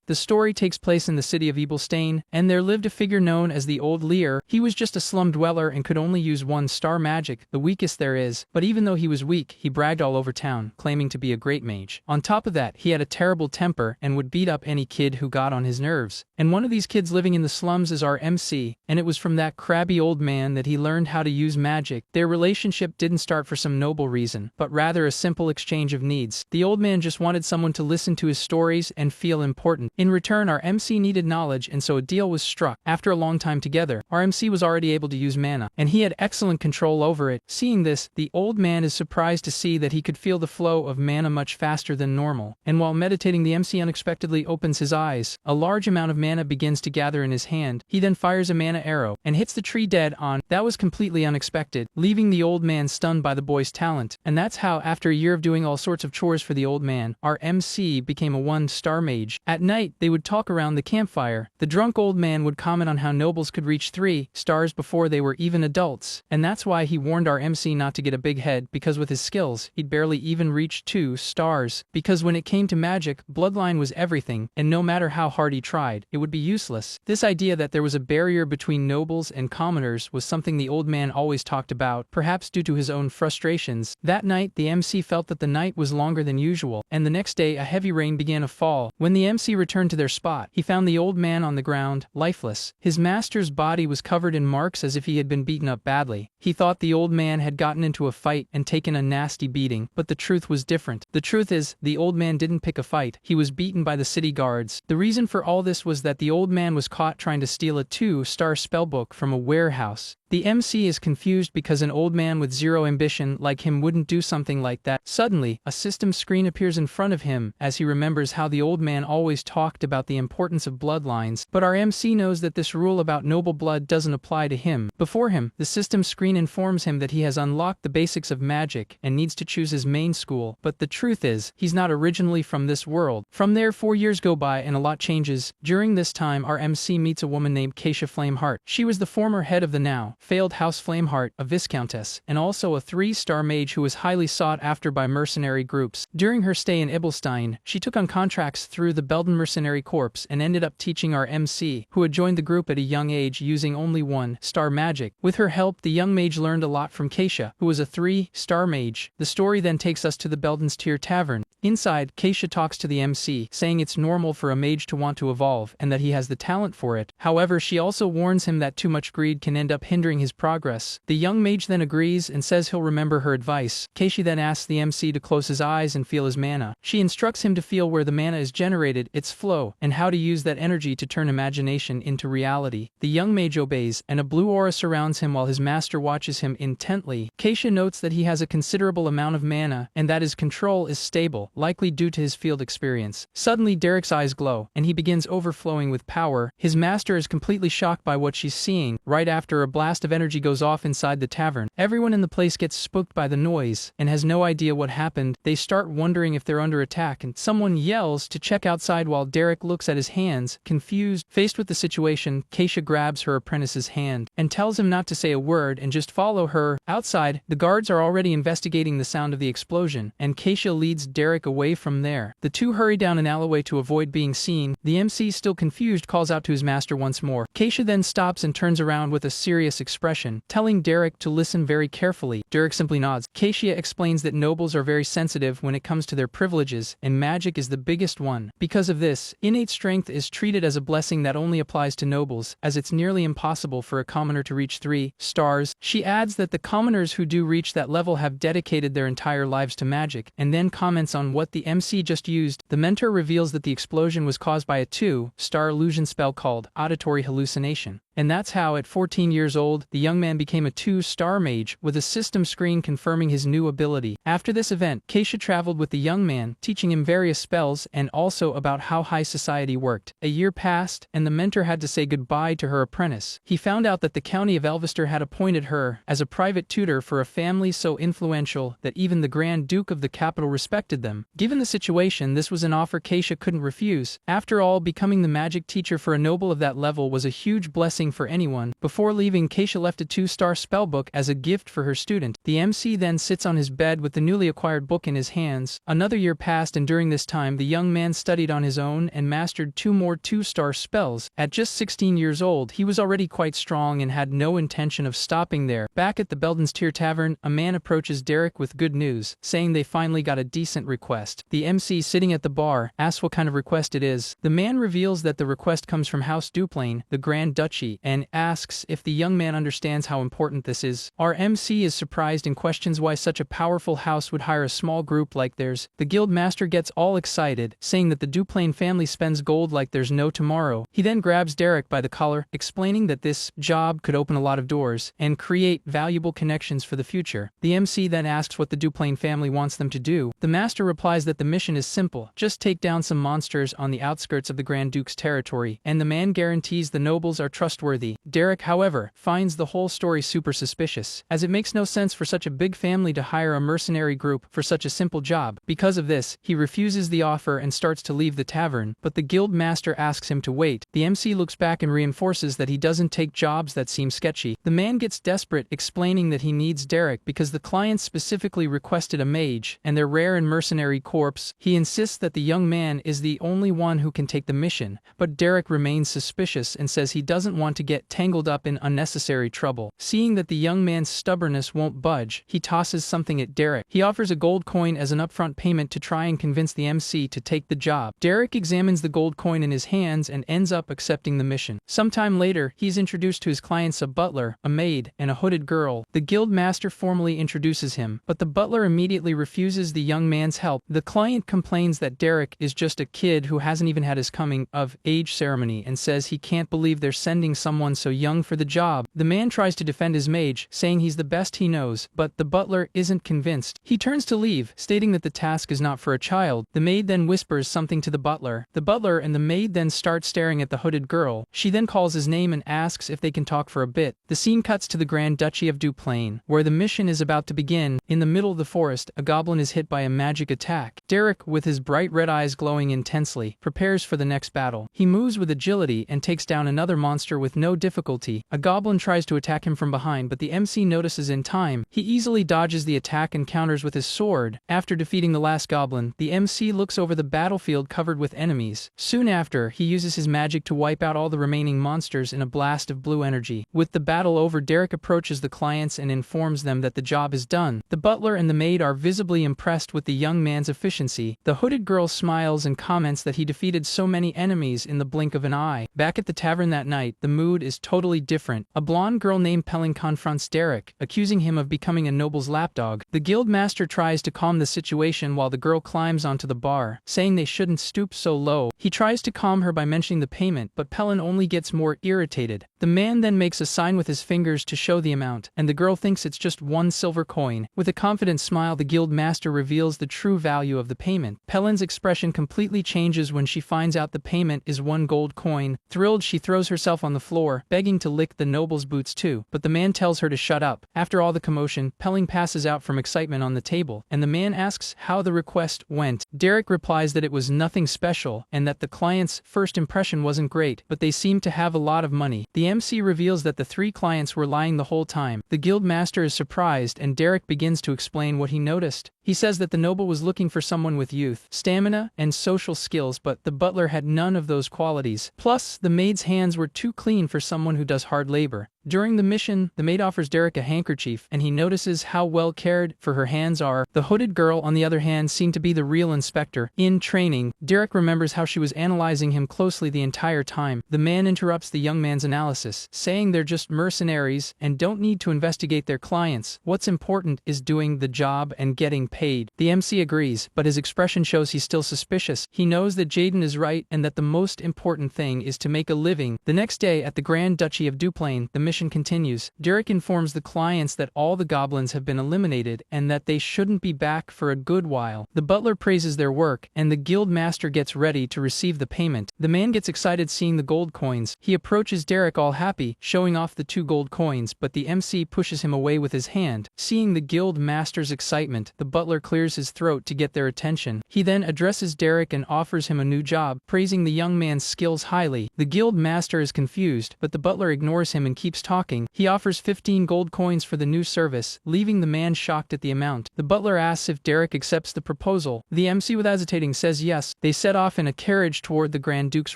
The story takes place in the city of Ebelstein, and there lived a figure known as the Old Lear. He was just a slum dweller and could only use one star magic, the weakest there is, but even though he was weak, he bragged all over town, claiming to be a great mage. On top of that, he had a terrible temper and would beat up any kid who got on his nerves. And one of these kids living in the slums is our MC, and it was from that crabby old man that he learned how to use magic. Their relationship didn't start for some noble reason, but rather a simple exchange of needs. The old man just wanted someone to listen to his stories and feel important. In return, our MC needed knowledge, and so a deal was struck. After a long time together, our MC was already able to use mana, and he had excellent control over it. Seeing this, the old man is surprised to see that he could feel the flow of mana much faster than normal. And while meditating, the MC unexpectedly opens his eyes. A large amount of mana begins to gather in his hand. He then fires a mana arrow and hits the tree dead on. That was completely unexpected, leaving the old man stunned by the boy's talent. And that's how, after a year of doing all sorts of chores for the old man, our MC became a one-star mage. At night, they would talk around the campfire. The drunk old man would comment on how nobles could reach 3 stars before they were even adults. And that's why he warned our MC not to get a big head, because with his skills, he'd barely even reach 2 stars. Because when it came to magic, bloodline was everything, and no matter how hard he tried, it would be useless. This idea that there was a barrier between nobles and commoners was something the old man always talked about, perhaps due to his own frustrations. That night, the MC felt that the night was longer than usual, and the next day a heavy rain began to fall. When the MC returned to their spot, he found the old man on the ground, lifeless. His master's body was covered in marks as if he had been beaten up badly. He thought the old man had gotten into a fight and taken a nasty beating, but the truth was different. The truth is, the old man didn't pick a fight. He was beaten by the city guards. The reason for all this was that the old man was caught trying to steal a 2-star spellbook from a warehouse. The MC is confused because an old man with zero ambition like him wouldn't do something like that. Suddenly, a system screen appears in front of him as he remembers how the old man always talked about the importance of bloodlines, but our MC knows that this rule about noble blood doesn't apply to him. Before him, the system screen informs him that he has unlocked the basics of magic and needs to choose his main school, but the truth is, he's not originally from this world. From there, 4 years go by and a lot changes. During this time, our MC meets a woman named Keisha Flameheart. She was the former head of the now failed House Flameheart, a viscountess, and also a 3-star mage who was highly sought after by mercenary groups. During her stay in Ibelstein, she took on contracts through the Belden Mercenary Corps and ended up teaching our MC, who had joined the group at a young age using only 1-star magic. With her help, the young mage learned a lot from Keisha, who was a 3-star mage. The story then takes us to the Belden's Tier Tavern. Inside, Keisha talks to the MC, saying it's normal for a mage to want to evolve and that he has the talent for it. However, she also warns him that too much greed can end up hindering his progress. The young mage then agrees and says he'll remember her advice. Keisha then asks the MC to close his eyes and feel his mana. She instructs him to feel where the mana is generated, its flow, and how to use that energy to turn imagination into reality. The young mage obeys, and a blue aura surrounds him while his master watches him intently. Keisha notes that he has a considerable amount of mana, and that his control is stable, likely due to his field experience. Suddenly, Derek's eyes glow, and he begins overflowing with power. His master is completely shocked by what she's seeing. Right after, a blast of energy goes off inside the tavern. Everyone in the place gets spooked by the noise and has no idea what happened. They start wondering if they're under attack, and someone yells to check outside while Derek looks at his hands, confused. Faced with the situation, Keisha grabs her apprentice's hand and tells him not to say a word and just follow her. Outside, the guards are already investigating the sound of the explosion, and Keisha leads Derek away from there. The two hurry down an alleyway to avoid being seen. The MC, still confused, calls out to his master once more. Keisha then stops and turns around with a serious expression, telling Derek to listen very carefully. Derek simply nods. Keisha explains that nobles are very sensitive when it comes to their privileges, and magic is the biggest one. Because of this, innate strength is treated as a blessing that only applies to nobles, as it's nearly impossible for a commoner to reach 3 stars. She adds that the commoners who do reach that level have dedicated their entire lives to magic, and then comments on what the MC just used. The mentor reveals that the explosion was caused by a 2-star illusion spell called Auditory Hallucination. And that's how, at 14 years old, the young man became a 2-star mage, with a system screen confirming his new ability. After this event, Keisha traveled with the young man, teaching him various spells and also about how high society worked. A year passed, and the mentor had to say goodbye to her apprentice. He found out that the county of Elvester had appointed her as a private tutor for a family so influential that even the Grand Duke of the capital respected them. Given the situation, this was an offer Keisha couldn't refuse. After all, becoming the magic teacher for a noble of that level was a huge blessing anything for anyone. Before leaving, Keisha left a 2-star spellbook as a gift for her student. The MC then sits on his bed with the newly acquired book in his hands. Another year passed, and during this time the young man studied on his own and mastered 2 more 2-star spells. At just 16 years old, he was already quite strong and had no intention of stopping there. Back at the Belden's Tier Tavern, a man approaches Derek with good news, saying they finally got a decent request. The MC, sitting at the bar, asks what kind of request it is. The man reveals that the request comes from House Duplain, the Grand Duchy, and asks if the young man understands how important this is. Our MC is surprised and questions why such a powerful house would hire a small group like theirs. The guild master gets all excited, saying that the Duplain family spends gold like there's no tomorrow. He then grabs Derek by the collar, explaining that this job could open a lot of doors and create valuable connections for the future. The MC then asks what the Duplain family wants them to do. The master replies that the mission is simple: just take down some monsters on the outskirts of the Grand Duke's territory, and the man guarantees the nobles are trustworthy. Derek, however, finds the whole story super suspicious, as it makes no sense for such a big family to hire a mercenary group for such a simple job. Because of this, he refuses the offer and starts to leave the tavern, but the guild master asks him to wait. The MC looks back and reinforces that he doesn't take jobs that seem sketchy. The man gets desperate, explaining that he needs Derek because the clients specifically requested a mage and their rare and mercenary corpse. He insists that the young man is the only one who can take the mission, but Derek remains suspicious and says he doesn't want to get tangled up in unnecessary trouble. Seeing that the young man's stubbornness won't budge, he tosses something at Derek. He offers a gold coin as an upfront payment to try and convince the MC to take the job. Derek examines the gold coin in his hands and ends up accepting the mission. Sometime later, he's introduced to his clients a butler, a maid, and a hooded girl. The guild master formally introduces him, but the butler immediately refuses the young man's help. The client complains that Derek is just a kid who hasn't even had his coming of age ceremony and says he can't believe they're sending someone so young for the job. The man tries to defend his mage, saying he's the best he knows, but the butler isn't convinced. He turns to leave, stating that the task is not for a child. The maid then whispers something to the butler. The butler and the maid then start staring at the hooded girl. She then calls his name and asks if they can talk for a bit. The scene cuts to the Grand Duchy of Duplain, where the mission is about to begin. In the middle of the forest, a goblin is hit by a magic attack. Derek, with his bright red eyes glowing intensely, prepares for the next battle. He moves with agility and takes down another monster with no difficulty. A goblin tries to attack him from behind, but the MC notices in time. He easily dodges the attack and counters with his sword. After defeating the last goblin, the MC looks over the battlefield covered with enemies. Soon after, he uses his magic to wipe out all the remaining monsters in a blast of blue energy. With the battle over, Derek approaches the clients and informs them that the job is done. The butler and the maid are visibly impressed with the young man's efficiency. The hooded girl smiles and comments that he defeated so many enemies in the blink of an eye. Back at the tavern that night, the mood is totally different. A blonde girl named Pelling confronts Derek, accusing him of becoming a noble's lapdog. The guild master tries to calm the situation while the girl climbs onto the bar, saying they shouldn't stoop so low. He tries to calm her by mentioning the payment, but Pelling only gets more irritated. The man then makes a sign with his fingers to show the amount, and the girl thinks it's just 1 silver coin. With a confident smile, the guild master reveals the true value of the payment. Pelling's expression completely changes when she finds out the payment is 1 gold coin. Thrilled, she throws herself on the floor, begging to lick the noble's boots too, but the man tells her to shut up. After all the commotion, Pelling passes out from excitement on the table, and the man asks how the request went. Derek replies that it was nothing special, and that the client's first impression wasn't great, but they seemed to have a lot of money. The MC reveals that the 3 clients were lying the whole time. The guild master is surprised, and Derek begins to explain what he noticed. He says that the noble was looking for someone with youth, stamina, and social skills, but the butler had none of those qualities. Plus, the maid's hands were too clean for someone who does hard labor. During the mission, the maid offers Derek a handkerchief, and he notices how well cared for her hands are. The hooded girl, on the other hand, seemed to be the real inspector in training. Derek remembers how she was analyzing him closely the entire time. The man interrupts the young man's analysis, saying they're just mercenaries and don't need to investigate their clients. What's important is doing the job and getting paid. The MC agrees, but his expression shows he's still suspicious. He knows that Jaden is right and that the most important thing is to make a living. The next day, at the Grand Duchy of Duplain, the mission session continues. Derek informs the clients that all the goblins have been eliminated and that they shouldn't be back for a good while. The butler praises their work, and the guild master gets ready to receive the payment. The man gets excited seeing the gold coins. He approaches Derek all happy, showing off the 2 gold coins, but the MC pushes him away with his hand. Seeing the guild master's excitement, the butler clears his throat to get their attention. He then addresses Derek and offers him a new job, praising the young man's skills highly. The guild master is confused, but the butler ignores him and keeps talking. He offers 15 gold coins for the new service, leaving the man shocked at the amount. The butler asks if Derek accepts the proposal. The MC, with hesitating, says yes. They set off in a carriage toward the Grand Duke's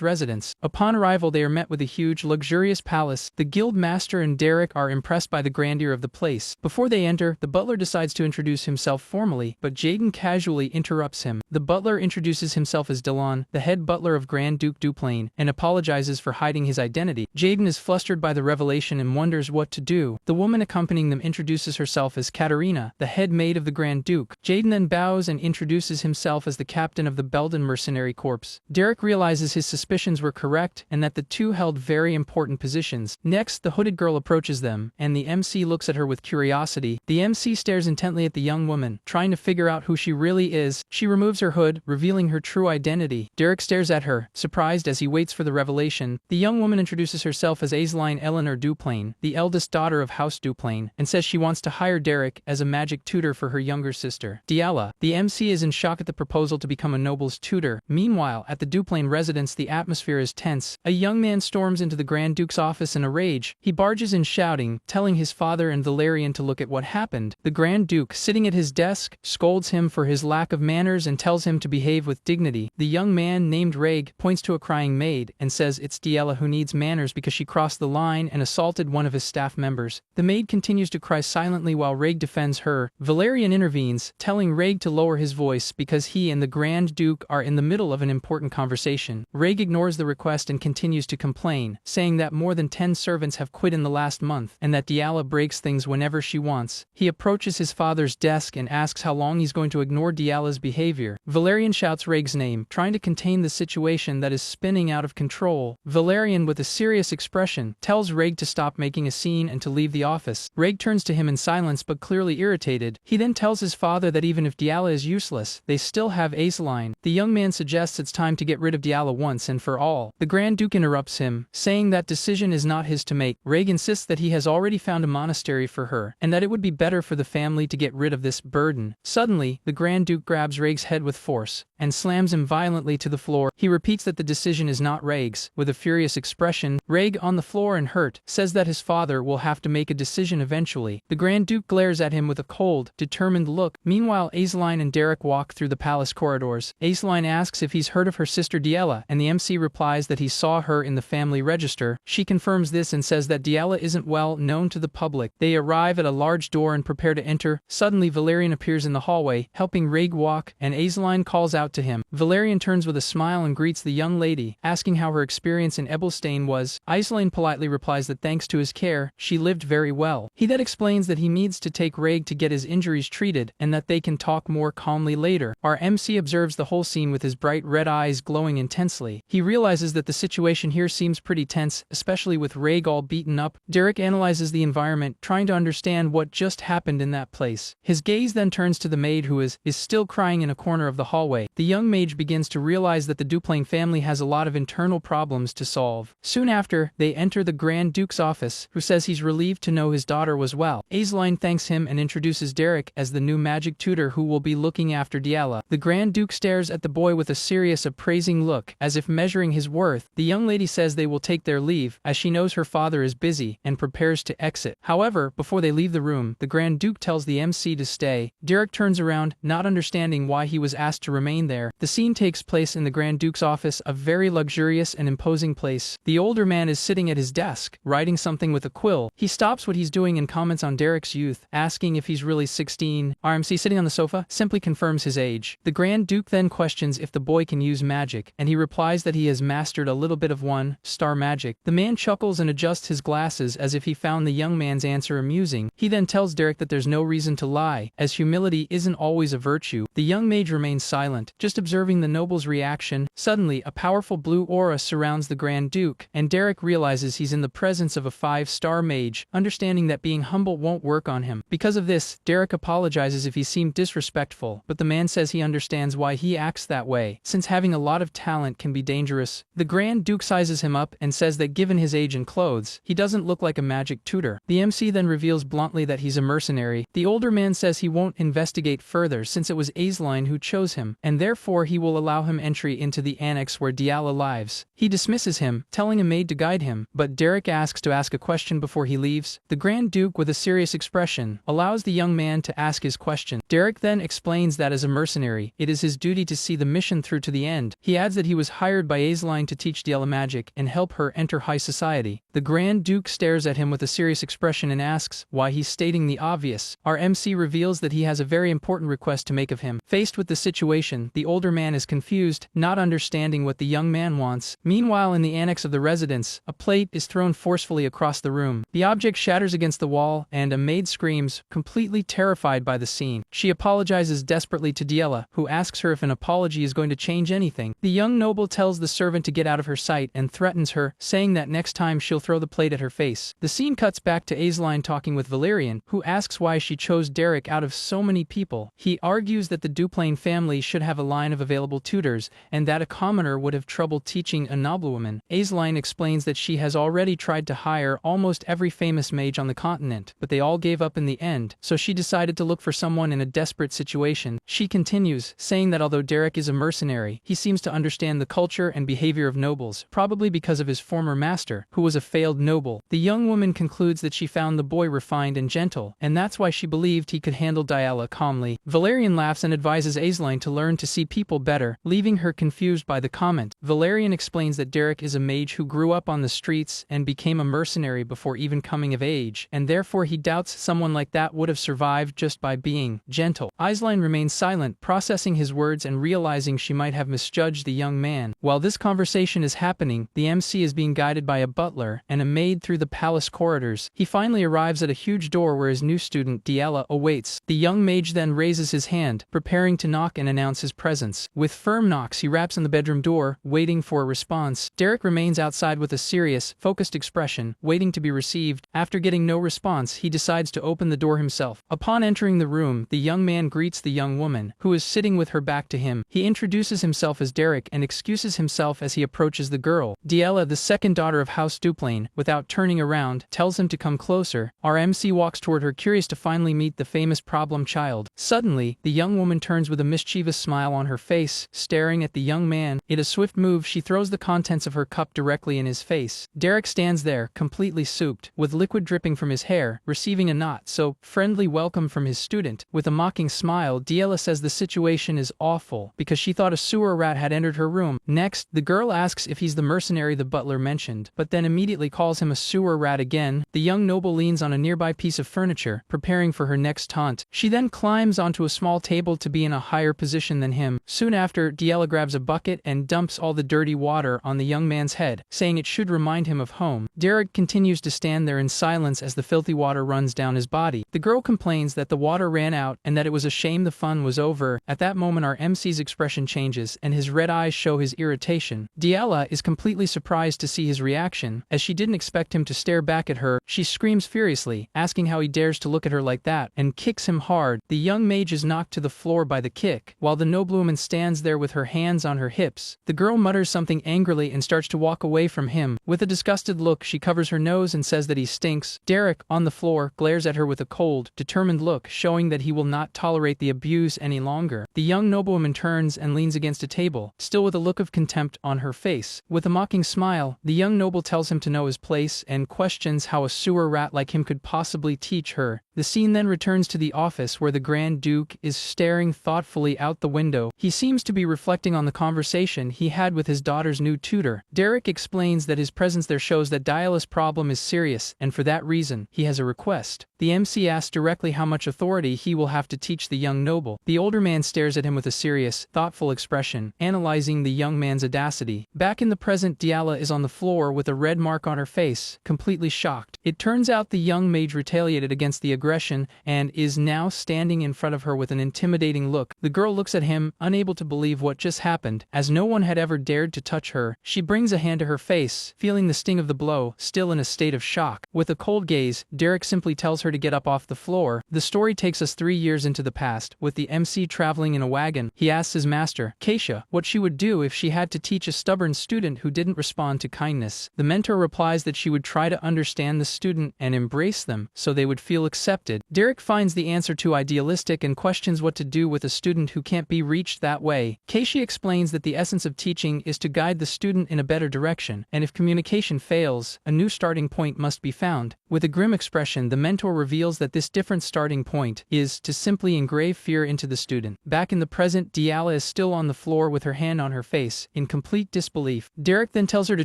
residence. Upon arrival, they are met with a huge, luxurious palace. The guild master and Derek are impressed by the grandeur of the place. Before they enter, the butler decides to introduce himself formally, but Jaden casually interrupts him. The butler introduces himself as Dylan, the head butler of Grand Duke Duplain, and apologizes for hiding his identity. Jaden is flustered by the revelation and wonders what to do. The woman accompanying them introduces herself as Katerina, the head maid of the Grand Duke. Jaden then bows and introduces himself as the captain of the Belden Mercenary Corps. Derek realizes his suspicions were correct and that the two held very important positions. Next, the hooded girl approaches them, and the MC looks at her with curiosity. The MC stares intently at the young woman, trying to figure out who she really is. She removes her hood, revealing her true identity. Derek stares at her, surprised as he waits for the revelation. The young woman introduces herself as Aisline Eleanor Duplain, the eldest daughter of House Duplain, and says she wants to hire Derek as a magic tutor for her younger sister, Diala. The MC is in shock at the proposal to become a noble's tutor. Meanwhile, at the Duplain residence, the atmosphere is tense. A young man storms into the Grand Duke's office in a rage. He barges in shouting, telling his father and Valerian to look at what happened. The Grand Duke, sitting at his desk, scolds him for his lack of manners and tells him to behave with dignity. The young man, named Reg, points to a crying maid and says it's Diala who needs manners because she crossed the line and assaulted one of his staff members. The maid continues to cry silently while Reg defends her. Valerian intervenes, telling Reg to lower his voice because he and the Grand Duke are in the middle of an important conversation. Reg ignores the request and continues to complain, saying that more than 10 servants have quit in the last month and that Diala breaks things whenever she wants. He approaches his father's desk and asks how long he's going to ignore Diala's behavior. Valerian shouts Reg's name, trying to contain the situation that is spinning out of control. Valerian, with a serious expression, tells Reg to stop making a scene and to leave the office. Reg turns to him in silence but clearly irritated. He then tells his father that even if Diala is useless, they still have Aisline. The young man suggests it's time to get rid of Diala once and for all. The Grand Duke interrupts him, saying that decision is not his to make. Reg insists that he has already found a monastery for her, and that it would be better for the family to get rid of this burden. Suddenly, the Grand Duke grabs Reg's head with force and slams him violently to the floor. He repeats that the decision is not Reg's. With a furious expression, Reg, on the floor and hurt, says that his father will have to make a decision eventually. The Grand Duke glares at him with a cold, determined look. Meanwhile, Aisline and Derek walk through the palace corridors. Aisline asks if he's heard of her sister Diala, and the MC replies that he saw her in the family register. She confirms this and says that Diala isn't well known to the public. They arrive at a large door and prepare to enter. Suddenly, Valerian appears in the hallway, helping Reg walk, and Aisline calls out to him. Valerian turns with a smile and greets the young lady, asking how her experience in Ebelstein was. Aisline politely replies that thanks to his care, she lived very well. He then explains that he needs to take Reg to get his injuries treated, and that they can talk more calmly later. Our MC observes the whole scene with his bright red eyes glowing intensely. He realizes that the situation here seems pretty tense, especially with Reg all beaten up. Derek analyzes the environment, trying to understand what just happened in that place. His gaze then turns to the maid who is still crying in a corner of the hallway. The young mage begins to realize that the Duplain family has a lot of internal problems to solve. Soon after, they enter the Grand Duke's office, who says he's relieved to know his daughter was well. Aisline thanks him and introduces Derek as the new magic tutor who will be looking after Diala. The Grand Duke stares at the boy with a serious, appraising look, as if measuring his worth. The young lady says they will take their leave, as she knows her father is busy, and prepares to exit. However, before they leave the room, the Grand Duke tells the MC to stay. Derek turns around, not understanding why he was asked to remain there. The scene takes place in the Grand Duke's office, a very luxurious and imposing place. The older man is sitting at his desk, writing something with a quill. He stops what he's doing and comments on Derek's youth, asking if he's really 16. RMC, sitting on the sofa, simply confirms his age. The Grand Duke then questions if the boy can use magic, and he replies that he has mastered a little bit of star magic. The man chuckles and adjusts his glasses as if he found the young man's answer amusing. He then tells Derek that there's no reason to lie, as humility isn't always a virtue. The young mage remains silent, just observing the noble's reaction. Suddenly, a powerful blue aura surrounds the Grand Duke, and Derek realizes he's in the presence of of a 5-star mage, understanding that being humble won't work on him. Because of this, Derek apologizes if he seemed disrespectful, but the man says he understands why he acts that way, since having a lot of talent can be dangerous. The Grand Duke sizes him up and says that given his age and clothes, he doesn't look like a magic tutor. The MC then reveals bluntly that he's a mercenary. The older man says he won't investigate further since it was Aisline who chose him, and therefore he will allow him entry into the annex where Diala lives. He dismisses him, telling a maid to guide him, but Derek asks to ask a question before he leaves. The Grand Duke, with a serious expression, allows the young man to ask his question. Derek then explains that as a mercenary, it is his duty to see the mission through to the end. He adds that he was hired by Aisline to teach Diala magic and help her enter high society. The Grand Duke stares at him with a serious expression and asks why he's stating the obvious. Our MC reveals that he has a very important request to make of him. Faced with the situation, the older man is confused, not understanding what the young man wants. Meanwhile, in the annex of the residence, a plate is thrown forcefully across the room. The object shatters against the wall, and a maid screams, completely terrified by the scene. She apologizes desperately to Diala, who asks her if an apology is going to change anything. The young noble tells the servant to get out of her sight and threatens her, saying that next time she'll throw the plate at her face. The scene cuts back to Aisline talking with Valerian, who asks why she chose Derek out of so many people. He argues that the Duplain family should have a line of available tutors, and that a commoner would have trouble teaching a noblewoman. Aisline explains that she has already tried to hire almost every famous mage on the continent, but they all gave up in the end, so she decided to look for someone in a desperate situation. She continues, saying that although Derek is a mercenary, he seems to understand the culture and behavior of nobles, probably because of his former master, who was a failed noble. The young woman concludes that she found the boy refined and gentle, and that's why she believed he could handle Diala calmly. Valerian laughs and advises Aisline to learn to see people better, leaving her confused by the comment. Valerian explains that Derek is a mage who grew up on the streets and became a mercenary before even coming of age, and therefore he doubts someone like that would have survived just by being gentle. Aisline remains silent, processing his words and realizing she might have misjudged the young man. While this conversation is happening, the MC is being guided by a butler and a maid through the palace corridors. He finally arrives at a huge door where his new student, Diala, awaits. The young mage then raises his hand, preparing to knock and announce his presence. With firm knocks, he raps on the bedroom door, waiting for a response. Derek remains outside with a serious, focused expression, waiting to be received. After getting no response, he decides to open the door himself. Upon entering the room, the young man greets the young woman, who is sitting with her back to him. He introduces himself as Derek and excuses himself as he approaches the girl. Diala, the second daughter of House Duplain, without turning around, tells him to come closer. Our MC walks toward her, curious to finally meet the famous problem child. Suddenly, the young woman turns with a mischievous smile on her face, staring at the young man. In a swift move, she throws the contents of her cup directly in his face. Derek stands there, completely souped, with liquid dripping from his hair, receiving a not-so-friendly welcome from his student. With a mocking smile, Diala says the situation is awful, because she thought a sewer rat had entered her room. Next, the girl asks if he's the mercenary the butler mentioned, but then immediately calls him a sewer rat again. The young noble leans on a nearby piece of furniture, preparing for her next taunt. She then climbs onto a small table to be in a higher position than him. Soon after, Diala grabs a bucket and dumps all the dirty water on the young man's head, saying it should remind him of home. Derek continues to stand there in silence as the filthy water runs down his body. The girl complains that the water ran out and that it was a shame the fun was over. At that moment, our MC's expression changes and his red eyes show his irritation. Diala is completely surprised to see his reaction, as she didn't expect him to stare back at her. She screams furiously, asking how he dares to look at her like that, and kicks him hard. The young mage is knocked to the floor by the kick, while the noblewoman stands there with her hands on her hips. The girl mutters something angrily and starts to walk away from him. With a disgusted look, she covers her nose and says that he stinks. Derek, on the floor, glares at her with a cold, determined look, showing that he will not tolerate the abuse any longer. The young noblewoman turns and leans against a table, still with a look of contempt on her face. With a mocking smile, the young noble tells him to know his place and questions how a sewer rat like him could possibly teach her. The scene then returns to the office where the Grand Duke is staring thoughtfully out the window. He seems to be reflecting on the conversation he had with his daughter's new tutor. Derek explains that his presence there shows that Diala's problem is serious, and for that reason, he has a request. The MC asks directly how much authority he will have to teach the young noble. The older man stares at him with a serious, thoughtful expression, analyzing the young man's audacity. Back in the present, Diala is on the floor with a red mark on her face, completely shocked. It turns out the young mage retaliated against the aggression and is now standing in front of her with an intimidating look. The girl looks at him, unable to believe what just happened, as no one had ever dared to touch her. She brings a hand to her face, feeling the sting of the blow. still in a state of shock. With a cold gaze, Derek simply tells her to get up off the floor. The story takes us 3 years into the past, with the MC traveling in a wagon. He asks his master, Keisha, what she would do if she had to teach a stubborn student who didn't respond to kindness. The mentor replies that she would try to understand the student and embrace them so they would feel accepted. Derek finds the answer too idealistic and questions what to do with a student who can't be reached that way. Keisha explains that the essence of teaching is to guide the student in a better direction, and if communication fails, a new starting point must be found. With a grim expression, the mentor reveals that this different starting point is to simply engrave fear into the student. Back in the present, Diala is still on the floor with her hand on her face, in complete disbelief. Derek then tells her to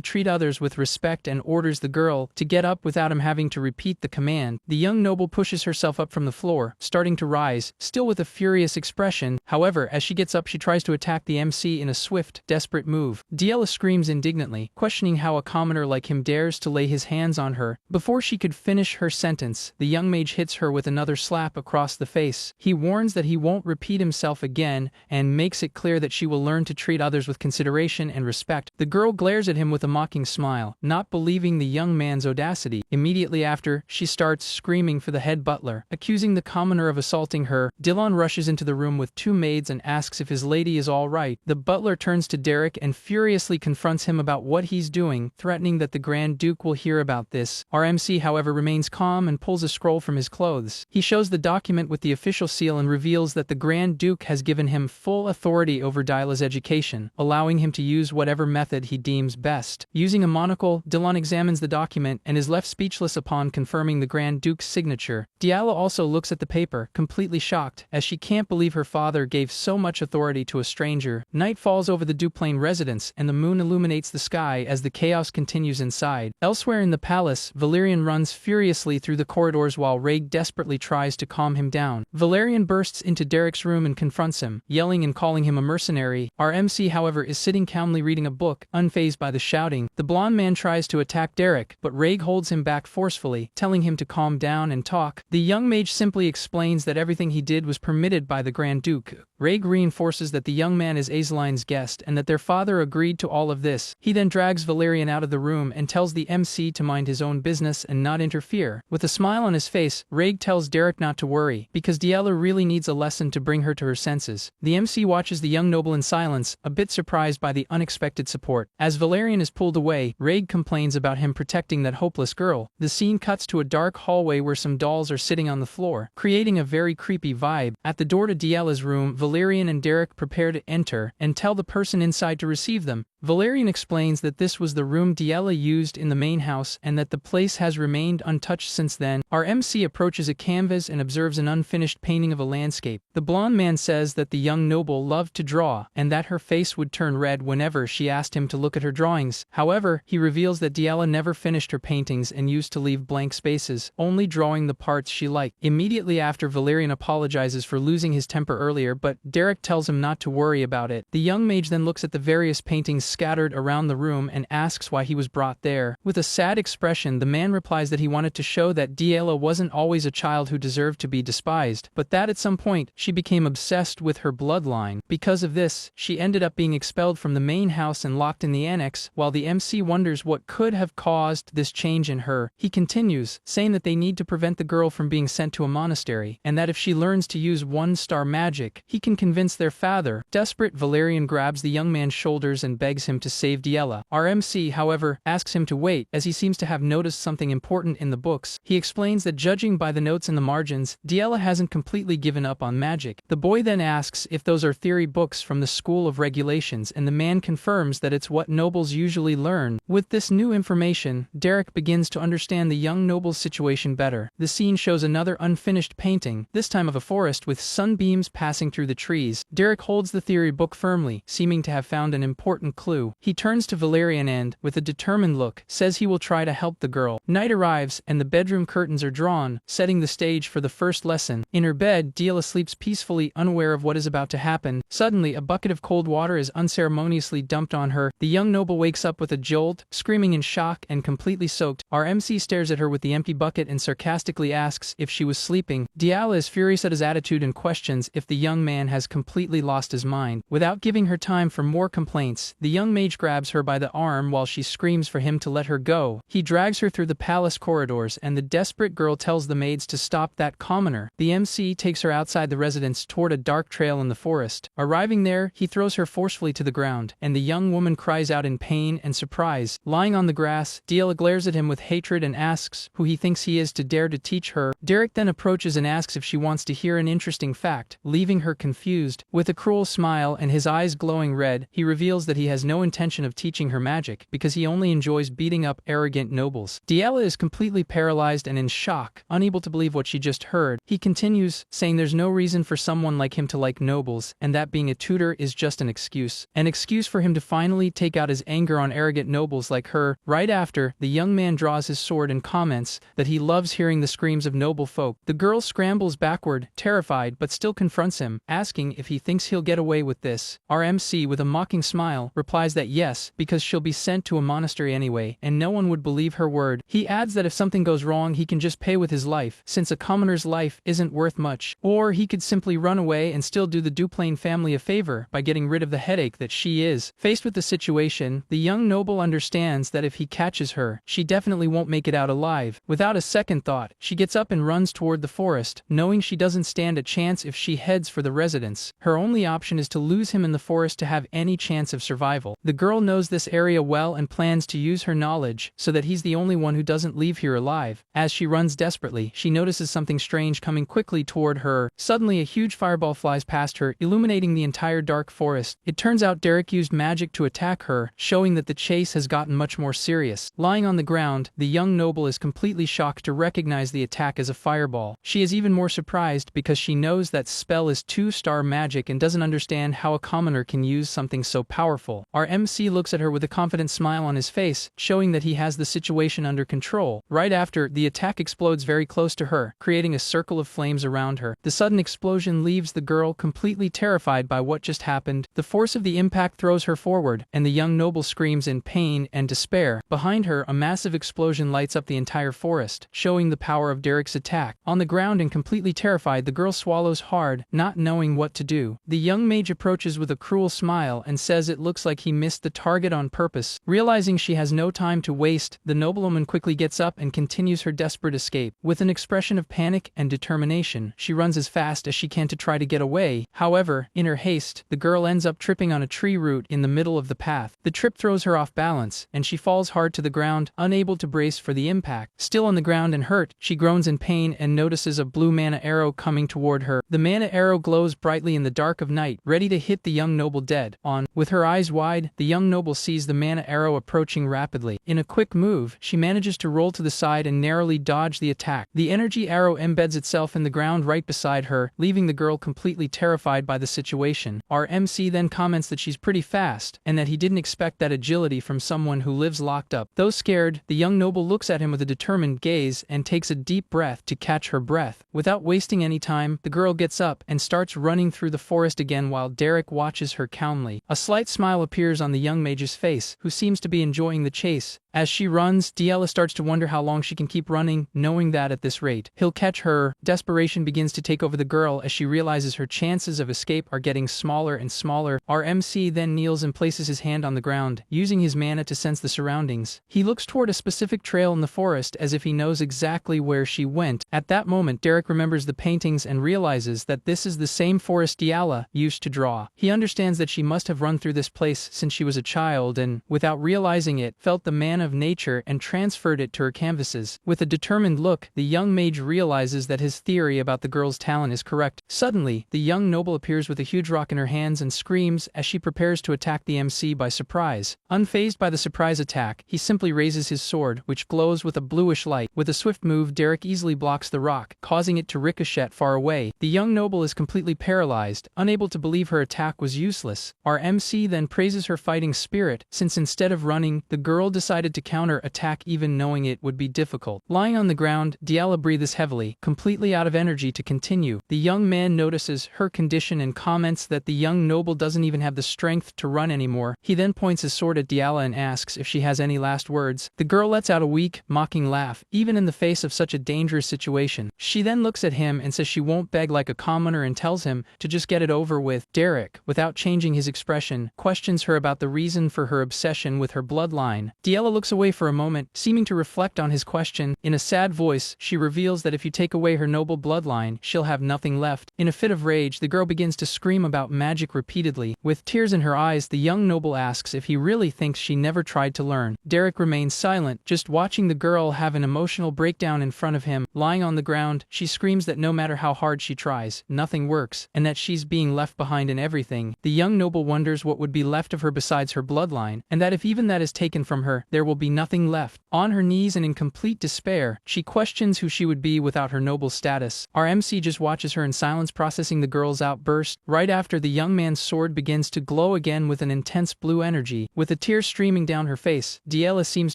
treat others with respect and orders the girl to get up without him having to repeat the command. The young noble pushes herself up from the floor, starting to rise, still with a furious expression. However, as she gets up, she tries to attack the MC in a swift, desperate move. Diala screams indignantly, questioning how a commoner like him dares to lay his hands on her. Before she could finish her sentence, the young mage hits her with another slap across the face. He warns that he won't repeat himself again and makes it clear that she will learn to treat others with consideration and respect. The girl glares at him with a mocking smile, not believing the young man's audacity. Immediately after, she starts screaming for the head butler, accusing the commoner of assaulting her. Dylan rushes into the room with 2 maids and asks if his lady is all right. The butler turns to Derek and furiously confronts him about what he's doing, threatening that the Grand Duke will hear about this. Our MC, however, remains calm and pulls a scroll from his clothes. He shows the document with the official seal and reveals that the Grand Duke has given him full authority over Dila's education, allowing him to use whatever method he deems best. Using a monocle, Dylan examines the document and is left speechless upon confirming the Grand Duke's signature. Diala also looks at the paper, completely shocked, as she can't believe her father gave so much authority to a stranger. Night falls over the Duplain residence, and the moon illuminates the sky as the chaos continues inside. Elsewhere in the palace, Valerian runs furiously through the corridors while Raig desperately tries to calm him down. Valerian bursts into Derek's room and confronts him, yelling and calling him a mercenary. Our MC, however, is sitting calmly reading a book, unfazed by the shouting. The blonde man tries to attack Derek, but Raig holds him back forcefully, telling him to calm down and talk. The young mage simply explains that everything he did was permitted by the Grand Duke. Raig reinforces that the young man is Azeline's guest and that their father agreed to all of this. He then drags Valerian out of the room and tells the MC to mind his own business and not interfere. With a smile on his face, Raig tells Derek not to worry, because Diala really needs a lesson to bring her to her senses. The MC watches the young noble in silence, a bit surprised by the unexpected support. As Valerian is pulled away, Raig complains about him protecting that hopeless girl. The scene cuts to a dark hallway where some dolls are sitting on the floor, creating a very creepy vibe. At the door to Diala's room, Valerian and Derek prepare to enter and tell the person inside to receive them. Valerian explains that this was the room Diala used in the main house and that the place has remained untouched since then. Our MC approaches a canvas and observes an unfinished painting of a landscape. The blonde man says that the young noble loved to draw and that her face would turn red whenever she asked him to look at her drawings. However, he reveals that Diala never finished her paintings and used to leave blank spaces, only drawing the parts she liked. Immediately after, Valerian apologizes for losing his temper earlier, but Derek tells him not to worry about it. The young mage then looks at the various paintings scattered around the room and asks why he was brought there. With a sad expression, the man replies that he wanted to show that Diala wasn't always a child who deserved to be despised, but that at some point, she became obsessed with her bloodline. Because of this, she ended up being expelled from the main house and locked in the annex. While the MC wonders what could have caused this change in her, he continues, saying that they need to prevent the girl from being sent to a monastery, and that if she learns to use one-star magic, he can convince their father. Desperate, Valerian grabs the young man's shoulders and begs him to save Diala. Our MC, however, asks him to wait, as he seems to have noticed something important in the books. He explains that judging by the notes in the margins, Diala hasn't completely given up on magic. The boy then asks if those are theory books from the School of Regulations, and the man confirms that it's what nobles usually learn. With this new information, Derek begins to understand the young noble's situation better. The scene shows another unfinished painting, this time of a forest with sunbeams passing through the trees. Derek holds the theory book firmly, seeming to have found an important clue. He turns to Valerian and, with a determined look, says he will try to help the girl. Night arrives, and the bedroom curtains are drawn, setting the stage for the first lesson. In her bed, Diala sleeps peacefully, unaware of what is about to happen. Suddenly, a bucket of cold water is unceremoniously dumped on her. The young noble wakes up with a jolt, screaming in shock and completely soaked. Our MC stares at her with the empty bucket and sarcastically asks if she was sleeping. Diala is furious at his attitude and questions if the young man has completely lost his mind. Without giving her time for more complaints, the young mage grabs her by the arm while she screams for him to let her go. He drags her through the palace corridors and the desperate girl tells the maids to stop that commoner. The MC takes her outside the residence toward a dark trail in the forest. Arriving there, he throws her forcefully to the ground, and the young woman cries out in pain and surprise. Lying on the grass, Diela glares at him with hatred and asks who he thinks he is to dare to teach her. Derek then approaches and asks if she wants to hear an interesting fact, leaving her confused. With a cruel smile and his eyes glowing red, he reveals that he has no intention of teaching her magic because he only enjoys beating up arrogant nobles. Diela is completely paralyzed and in shock, unable to believe what she just heard. He continues, saying there's no reason for someone like him to like nobles, and that being a tutor is just an excuse. An excuse for him to finally take out his anger on arrogant nobles like her. Right after, the young man draws his sword and comments that he loves hearing the screams of noble folk. The girl scrambles backward, terrified, but still confronts him, asking if he thinks he'll get away with this. Our MC, with a mocking smile, replies that yes, because she'll be sent to a monastery anyway, and no one would believe her word. He adds that if something goes wrong he can just pay with his life, since a commoner's life isn't worth much. Or he could simply run away and still do the Duplain family a favor by getting rid of the headache that she is. Faced with the situation, the young noble understands that if he catches her, she definitely won't make it out alive. Without a second thought, she gets up and runs toward the forest, knowing she doesn't stand a chance if she heads for the residence. Her only option is to lose him in the forest to have any chance of survival. The girl knows this area well and plans to use her knowledge so that he's the only one who doesn't leave here alive. As she runs desperately, she notices something strange coming quickly toward her. Suddenly, a huge fireball flies past her, illuminating the entire dark forest. It turns out Derek used magic to attack her, showing that the chase has gotten much more serious. Lying on the ground, the young noble is completely shocked to recognize the attack as a fireball. She is even more surprised because she knows that spell is 2-star magic and doesn't understand how a commoner can use something so powerful. Our MC looks at her with a confident smile on his face, showing that he has the situation under control. Right after, the attack explodes very close to her, creating a circle of flames around her. The sudden explosion leaves the girl completely terrified by what just happened. The force of the impact throws her forward, and the young noble screams in pain and despair. Behind her, a massive explosion lights up the entire forest, showing the power of Derek's attack. On the ground and completely terrified, the girl swallows hard, not knowing what to do. The young mage approaches with a cruel smile and says it looks like he missed the target on purpose. Realizing she has no time to waste, the noblewoman quickly gets up and continues her desperate escape. With an expression of panic and determination, she runs as fast as she can to try to get away. However, in her haste, the girl ends up tripping on a tree root in the middle of the path. The trip throws her off balance, and she falls hard to the ground, unable to brace for the impact. Still on the ground and hurt, she groans in pain and notices a blue mana arrow coming toward her. The mana arrow glows brightly in the dark of night, ready to hit the young noble dead on. With her eyes wide, the young noble sees the mana arrow approaching rapidly. In a quick move, she manages to roll to the side and narrowly dodge the attack. The energy arrow embeds itself in the ground right beside her, leaving the girl completely terrified by the situation. Our MC then comments that she's pretty fast, and that he didn't expect that agility from someone who lives locked up. Though scared, the young noble looks at him with a determined gaze and takes a deep breath to catch her breath. Without wasting any time, the girl gets up and starts running through the forest again while Derek watches her calmly. A slight smile appears on the young mage's face, who seems to be enjoying the chase. As she runs, Diela starts to wonder how long she can keep running, knowing that at this rate, he'll catch her. Desperation begins to take over the girl as she realizes her chances of escape are getting smaller and smaller. Our MC then kneels and places his hand on the ground, using his mana to sense the surroundings. He looks toward a specific trail in the forest as if he knows exactly where she went. At that moment, Derek remembers the paintings and realizes that this is the same forest Diela used to draw. He understands that she must have run through this place since she was a child and, without realizing it, felt the mana of nature and transferred it to her canvases. With a determined look, the young mage realizes that his theory about the girl's talent is correct. Suddenly, the young noble appears with a huge rock in her hands and screams as she prepares to attack the MC by surprise. Unfazed by the surprise attack, he simply raises his sword, which glows with a bluish light. With a swift move, Derek easily blocks the rock, causing it to ricochet far away. The young noble is completely paralyzed, unable to believe her attack was useless. Our MC then praises her fighting spirit, since instead of running, the girl decided decided to counter-attack even knowing it would be difficult. Lying on the ground, Diala breathes heavily, completely out of energy to continue. The young man notices her condition and comments that the young noble doesn't even have the strength to run anymore. He then points his sword at Diala and asks if she has any last words. The girl lets out a weak, mocking laugh, even in the face of such a dangerous situation. She then looks at him and says she won't beg like a commoner and tells him to just get it over with. Derek, without changing his expression, questions her about the reason for her obsession with her bloodline. Diala looks away for a moment, seeming to reflect on his question. In a sad voice, she reveals that if you take away her noble bloodline, she'll have nothing left. In a fit of rage, the girl begins to scream about magic repeatedly. With tears in her eyes, the young noble asks if he really thinks she never tried to learn. Derek remains silent, just watching the girl have an emotional breakdown in front of him. Lying on the ground, she screams that no matter how hard she tries, nothing works, and that she's being left behind in everything. The young noble wonders what would be left of her besides her bloodline, and that if even that is taken from her, there will be nothing left. On her knees and in complete despair, she questions who she would be without her noble status. Our MC just watches her in silence, processing the girl's outburst. Right after, the young man's sword begins to glow again with an intense blue energy. With a tear streaming down her face, Diala seems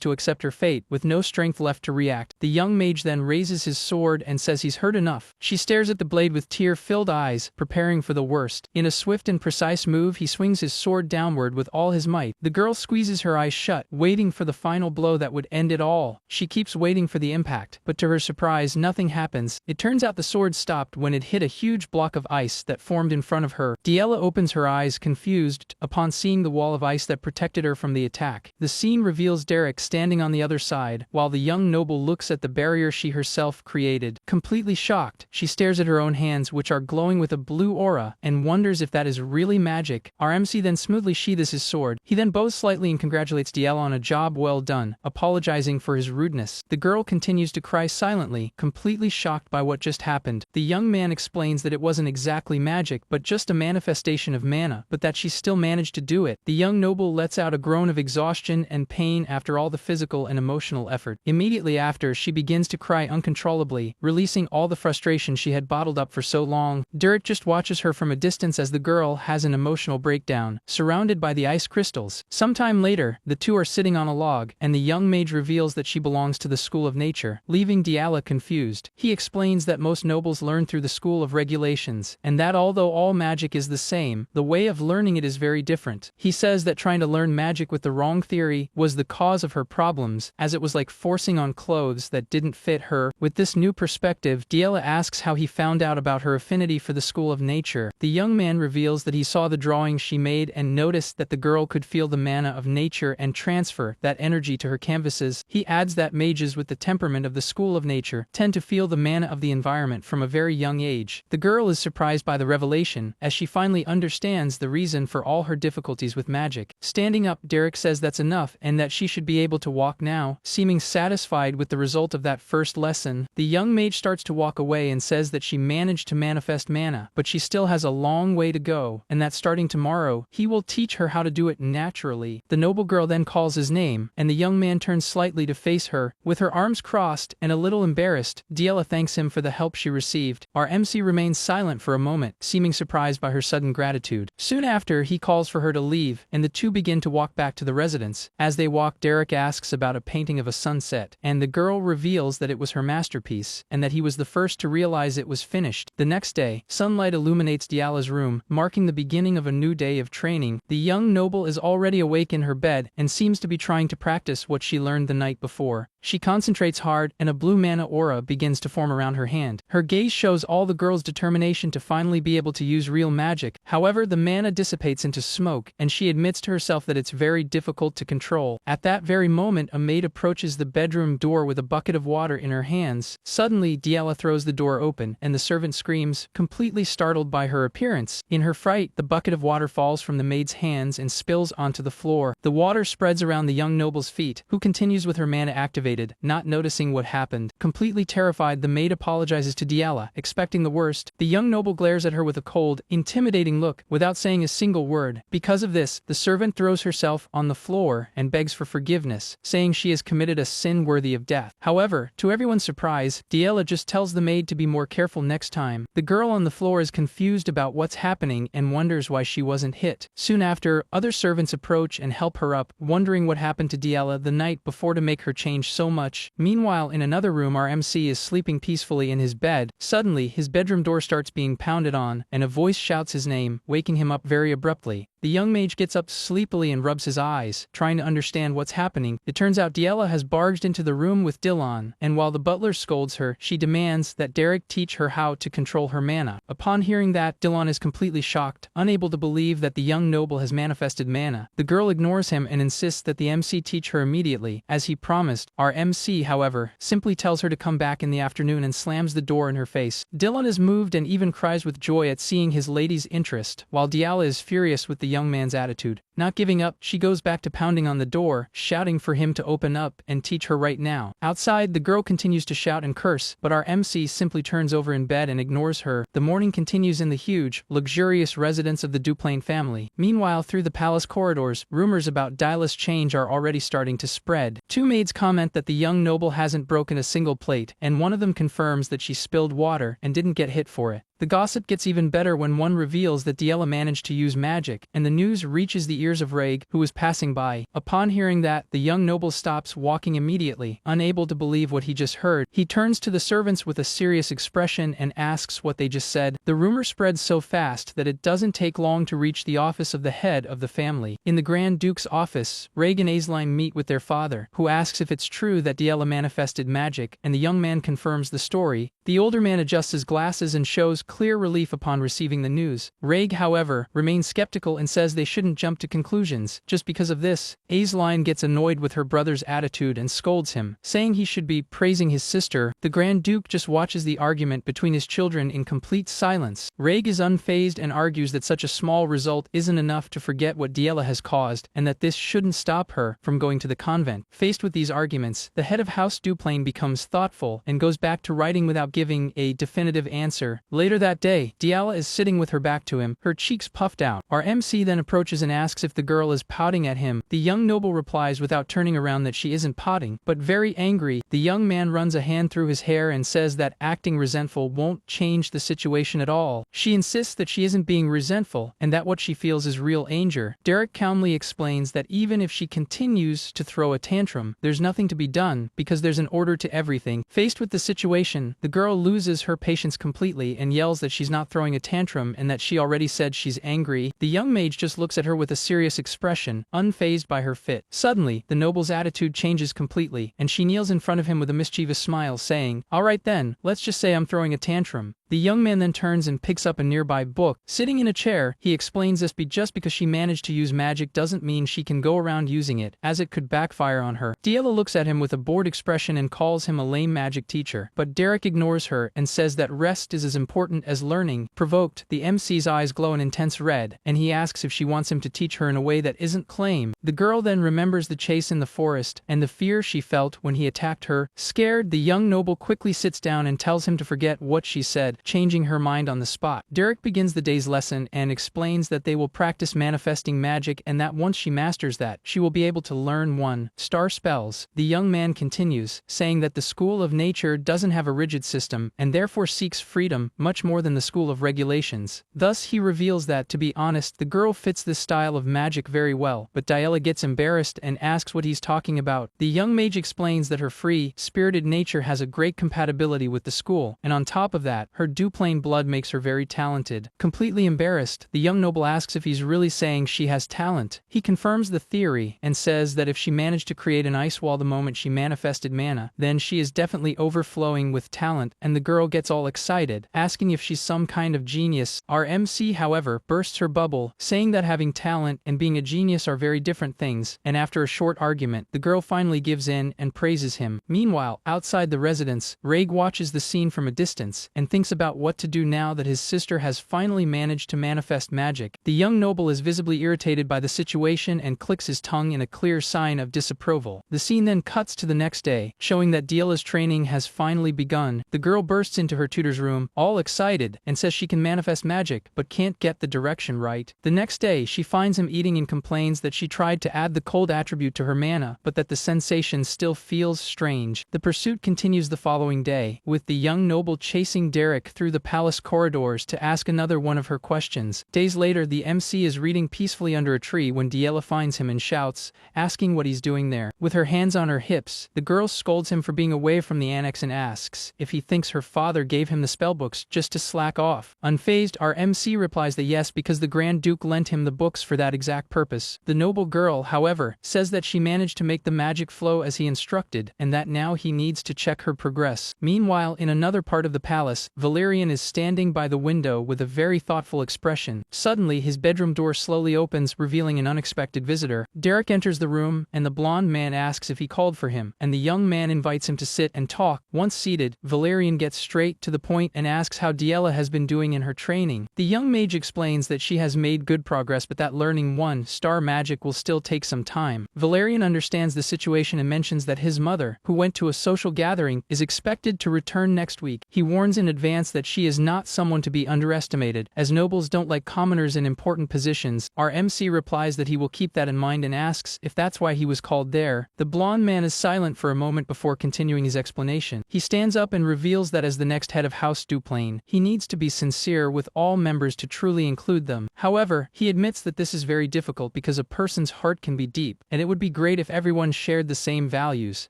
to accept her fate, with no strength left to react. The young mage then raises his sword and says he's heard enough. She stares at the blade with tear-filled eyes, preparing for the worst. In a swift and precise move, he swings his sword downward with all his might. The girl squeezes her eyes shut, waiting for the final blow that would end it all. She keeps waiting for the impact, but to her surprise, nothing happens. It turns out the sword stopped when it hit a huge block of ice that formed in front of her. Diala opens her eyes, confused, upon seeing the wall of ice that protected her from the attack. The scene reveals Derek standing on the other side, while the young noble looks at the barrier she herself created. Completely shocked, she stares at her own hands, which are glowing with a blue aura, and wonders if that is really magic. Our MC then smoothly sheathes his sword. He then bows slightly and congratulates Diala on a job well done, apologizing for his rudeness. The girl continues to cry silently, completely shocked by what just happened. The young man explains that it wasn't exactly magic, but just a manifestation of mana, but that she still managed to do it. The young noble lets out a groan of exhaustion and pain after all the physical and emotional effort. Immediately after, she begins to cry uncontrollably, releasing all the frustration she had bottled up for so long. Derek just watches her from a distance as the girl has an emotional breakdown, surrounded by the ice crystals. Sometime later, the two are sitting on a log, and the young mage reveals that she belongs to the School of Nature, leaving Diala confused. He explains that most nobles learn through the School of Regulations, and that although all magic is the same, the way of learning it is very different. He says that trying to learn magic with the wrong theory was the cause of her problems, as it was like forcing on clothes that didn't fit her. With this new perspective, Diala asks how he found out about her affinity for the School of Nature. The young man reveals that he saw the drawings she made and noticed that the girl could feel the mana of nature and transfer that energy to her canvases. He adds that mages with the temperament of the School of Nature tend to feel the mana of the environment from a very young age. The girl is surprised by the revelation, as she finally understands the reason for all her difficulties with magic. Standing up, Derek says that's enough and that she should be able to walk now. Seeming satisfied with the result of that first lesson, the young mage starts to walk away and says that she managed to manifest mana, but she still has a long way to go, and that starting tomorrow, he will teach her how to do it naturally. The noble girl then calls his name, and the young man turns slightly to face her. With her arms crossed and a little embarrassed, Diala thanks him for the help she received. Our MC remains silent for a moment, seeming surprised by her sudden gratitude. Soon after, he calls for her to leave, and the two begin to walk back to the residence. As they walk, Derek asks about a painting of a sunset, and the girl reveals that it was her masterpiece, and that he was the first to realize it was finished. The next day, sunlight illuminates Diala's room, marking the beginning of a new day of training. The young noble is already awake in her bed, and seems to be trying to practice what she learned the night before. She concentrates hard, and a blue mana aura begins to form around her hand. Her gaze shows all the girl's determination to finally be able to use real magic. However, the mana dissipates into smoke, and she admits to herself that it's very difficult to control. At that very moment, a maid approaches the bedroom door with a bucket of water in her hands. Suddenly, Diala throws the door open, and the servant screams, completely startled by her appearance. In her fright, the bucket of water falls from the maid's hands and spills onto the floor. The water spreads around the young noble's feet, who continues with her mana activated, not noticing what happened. Completely terrified, the maid apologizes to Diala, expecting the worst. The young noble glares at her with a cold, intimidating look, without saying a single word. Because of this, the servant throws herself on the floor and begs for forgiveness, saying she has committed a sin worthy of death. However, to everyone's surprise, Diala just tells the maid to be more careful next time. The girl on the floor is confused about what's happening and wonders why she wasn't hit. Soon after, other servants approach and help her up, wondering what happened to Diela the night before to make her change so much. Meanwhile, in another room, our MC is sleeping peacefully in his bed. Suddenly, his bedroom door starts being pounded on, and a voice shouts his name, waking him up very abruptly. The young mage gets up sleepily and rubs his eyes, trying to understand what's happening. It turns out Diela has barged into the room with Dylan, and while the butler scolds her, she demands that Derek teach her how to control her mana. Upon hearing that, Dylan is completely shocked, unable to believe that the young noble has manifested mana. The girl ignores him and insists that the MC teach her immediately, as he promised. Our MC, however, simply tells her to come back in the afternoon and slams the door in her face. Dylan is moved and even cries with joy at seeing his lady's interest, while Diela is furious with the young man's attitude. Not giving up, she goes back to pounding on the door, shouting for him to open up and teach her right now. Outside, the girl continues to shout and curse, but our MC simply turns over in bed and ignores her. The morning continues in the huge, luxurious residence of the Duplain family. Meanwhile, through the palace corridors, rumors about Diela's change are already starting to spread. Two maids comment that the young noble hasn't broken a single plate, and one of them confirms that she spilled water and didn't get hit for it. The gossip gets even better when one reveals that Diela managed to use magic, and the news reaches the ears of Reg, who was passing by. Upon hearing that, the young noble stops walking immediately, unable to believe what he just heard. He turns to the servants with a serious expression and asks what they just said. The rumor spreads so fast that it doesn't take long to reach the office of the head of the family. In the Grand Duke's office, Reg and Aisline meet with their father, who asks if it's true that Diela manifested magic, and the young man confirms the story. The older man adjusts his glasses and shows clear relief upon receiving the news. Reg, however, remains skeptical and says they shouldn't jump to conclusions. Just because of this, Aisline gets annoyed with her brother's attitude and scolds him, saying he should be praising his sister. The Grand Duke just watches the argument between his children in complete silence. Reg is unfazed and argues that such a small result isn't enough to forget what Diela has caused, and that this shouldn't stop her from going to the convent. Faced with these arguments, the head of House Duplain becomes thoughtful and goes back to writing without giving a definitive answer. Later that day, Diela is sitting with her back to him, her cheeks puffed out. Our MC then approaches and asks if the girl is pouting at him. The young noble replies without turning around that she isn't pouting, but very angry. The young man runs a hand through his hair and says that acting resentful won't change the situation at all. She insists that she isn't being resentful, and that what she feels is real anger. Derek calmly explains that even if she continues to throw a tantrum, there's nothing to be done, because there's an order to everything. Faced with the situation, the girl loses her patience completely and yells that she's not throwing a tantrum and that she already said she's angry. The young mage just looks at her with a serious expression, unfazed by her fit. Suddenly, the noble's attitude changes completely, and she kneels in front of him with a mischievous smile, saying, "All right then, let's just say I'm throwing a tantrum." The young man then turns and picks up a nearby book. Sitting in a chair, he explains this just because she managed to use magic doesn't mean she can go around using it, as it could backfire on her. Diela looks at him with a bored expression and calls him a lame magic teacher, but Derek ignores her and says that rest is as important as learning. Provoked, the MC's eyes glow an intense red, and he asks if she wants him to teach her in a way that isn't claim. The girl then remembers the chase in the forest and the fear she felt when he attacked her. Scared, the young noble quickly sits down and tells him to forget what she said, changing her mind on the spot. Derek begins the day's lesson and explains that they will practice manifesting magic and that once she masters that, she will be able to learn 1-star spells. The young man continues, saying that the School of Nature doesn't have a rigid system and therefore seeks freedom much more than the School of Regulations. Thus, he reveals that, to be honest, the girl fits this style of magic very well, but Diela gets embarrassed and asks what he's talking about. The young mage explains that her free, spirited nature has a great compatibility with the school, and on top of that, her Duplain blood makes her very talented. Completely embarrassed, the young noble asks if he's really saying she has talent. He confirms the theory and says that if she managed to create an ice wall the moment she manifested mana, then she is definitely overflowing with talent, and the girl gets all excited, asking if she's some kind of genius. Our MC, however, bursts her bubble, saying that having talent and being a genius are very different things, and after a short argument, the girl finally gives in and praises him. Meanwhile, outside the residence, Reg watches the scene from a distance and thinks about what to do now that his sister has finally managed to manifest magic. The young noble is visibly irritated by the situation and clicks his tongue in a clear sign of disapproval. The scene then cuts to the next day, showing that Diela's training has finally begun. The girl bursts into her tutor's room, all excited, and says she can manifest magic, but can't get the direction right. The next day, she finds him eating and complains that she tried tried to add the cold attribute to her mana, but that the sensation still feels strange. The pursuit continues the following day, with the young noble chasing Derek through the palace corridors to ask another one of her questions. Days later, the MC is reading peacefully under a tree when Diela finds him and shouts, asking what he's doing there. With her hands on her hips, the girl scolds him for being away from the annex and asks if he thinks her father gave him the spellbooks just to slack off. Unfazed, our MC replies that yes, because the Grand Duke lent him the books for that exact purpose. The noble girl, however, says that she managed to make the magic flow as he instructed, and that now he needs to check her progress. Meanwhile, in another part of the palace, Valerian is standing by the window with a very thoughtful expression. Suddenly, his bedroom door slowly opens, revealing an unexpected visitor. Derek enters the room, and the blonde man asks if he called for him, and the young man invites him to sit and talk. Once seated, Valerian gets straight to the point and asks how Diela has been doing in her training. The young mage explains that she has made good progress, but that learning one-star magic will still take some time. Valerian understands the situation and mentions that his mother, who went to a social gathering, is expected to return next week. He warns in advance that she is not someone to be underestimated, as nobles don't like commoners in important positions. Our MC replies that he will keep that in mind and asks if that's why he was called there. The blonde man is silent for a moment before continuing his explanation. He stands up and reveals that as the next head of House Duplain, he needs to be sincere with all members to truly include them. However, he admits that this is very difficult because a person's heart can be deep, and it would be great if everyone shared the same values.